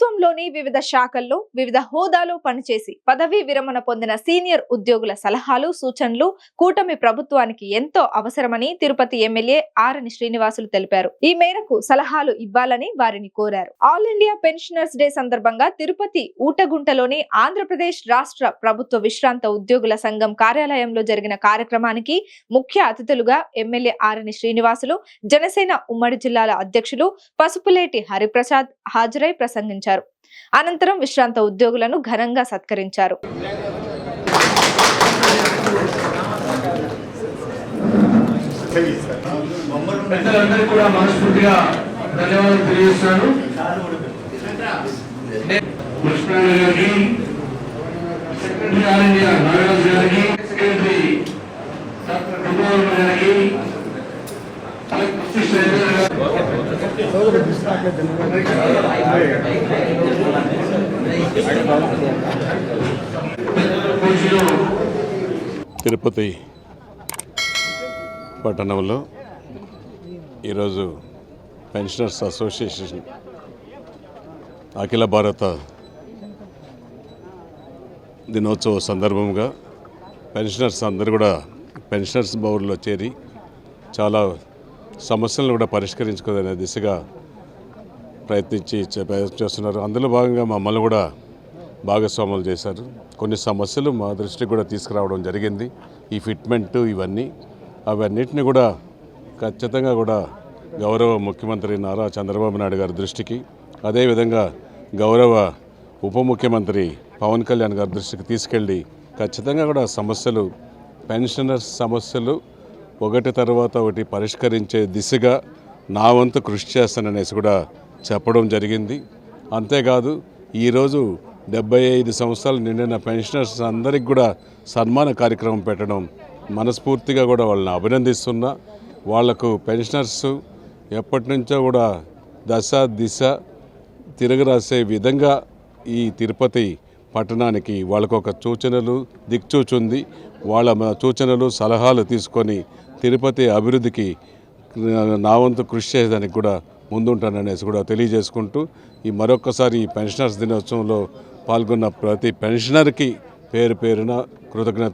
ప్రభుత్వంలోని వివిధ శాఖల్లో వివిధ హోదాలో పనిచేసి పదవీ విరమణ పొందిన సీనియర్ ఉద్యోగుల సలహాలు సూచనలు కూటమి ప్రభుత్వానికి ఎంతో అవసరమని తిరుపతి ఎమ్మెల్యే ఆరని శ్రీనివాసులు తెలిపారు. ఈ మేరకు సలహాలు ఇవ్వాలని వారిని కోరారు. ఆల్ ఇండియా పెన్షనర్స్ డే సందర్భంగా తిరుపతి ఊటగుంటలోని ఆంధ్రప్రదేశ్ రాష్ట్ర ప్రభుత్వ విశ్రాంత ఉద్యోగుల సంఘం కార్యాలయంలో జరిగిన కార్యక్రమానికి ముఖ్య అతిథులుగా ఎమ్మెల్యే ఆరని శ్రీనివాసులు, జనసేన ఉమ్మడి జిల్లాల అధ్యక్షులు పసుపులేటి హరిప్రసాద్ హాజరై ప్రసంగించారు. అనంతరం విశ్రాంత ఉద్యోగులను ఘనంగా సత్కరించారు. తిరుపతి పట్టణంలో ఈరోజు పెన్షనర్స్ అసోసియేషన్ అఖిల భారత దినోత్సవ సందర్భంగా పెన్షనర్స్ అందరూ కూడా పెన్షనర్స్ భవన్లో చేరి చాలా సమస్యలను కూడా పరిష్కరించుకోదనే దిశగా చేస్తున్నారు. అందులో భాగంగా మమ్మల్ని కూడా భాగస్వాములు చేశారు. కొన్ని సమస్యలు మా దృష్టికి కూడా తీసుకురావడం జరిగింది. ఈ ఫిట్మెంట్ అవన్నిటిని కూడా ఖచ్చితంగా కూడా గౌరవ ముఖ్యమంత్రి నారా చంద్రబాబు నాయుడు గారి దృష్టికి, అదేవిధంగా గౌరవ ఉప ముఖ్యమంత్రి పవన్ కళ్యాణ్ గారి దృష్టికి తీసుకెళ్ళి ఖచ్చితంగా కూడా పెన్షనర్స్ సమస్యలు ఒకటి తర్వాత ఒకటి పరిష్కరించే దిశగా నా వంతు కృషి చేస్తాననేసి కూడా చెప్పడం జరిగింది. అంతేకాదు ఈరోజు 75 సంవత్సరాలు నిండిన పెన్షనర్స్ అందరికి కూడా సన్మాన కార్యక్రమం పెట్టడం మనస్ఫూర్తిగా కూడా వాళ్ళని అభినందిస్తున్నా. వాళ్లకు పెన్షనర్స్ ఎప్పటి నుంచో కూడా దశ దిశ తిరగరాసే విధంగా ఈ తిరుపతి పట్టణానికి వాళ్ళకు ఒక దిక్చూచుంది. వాళ్ళ సూచనలు సలహాలు తీసుకొని తిరుపతి అభివృద్ధికి నా వంతు కృషి చేయడానికి కూడా ముందుంటాననేసి కూడా తెలియజేసుకుంటూ మరొక్కసారి ఈ పెన్షనర్స్ దినోత్సవంలో పాల్గొన్న ప్రతి పెన్షనర్కి పేరు పేరున కృతజ్ఞతలు.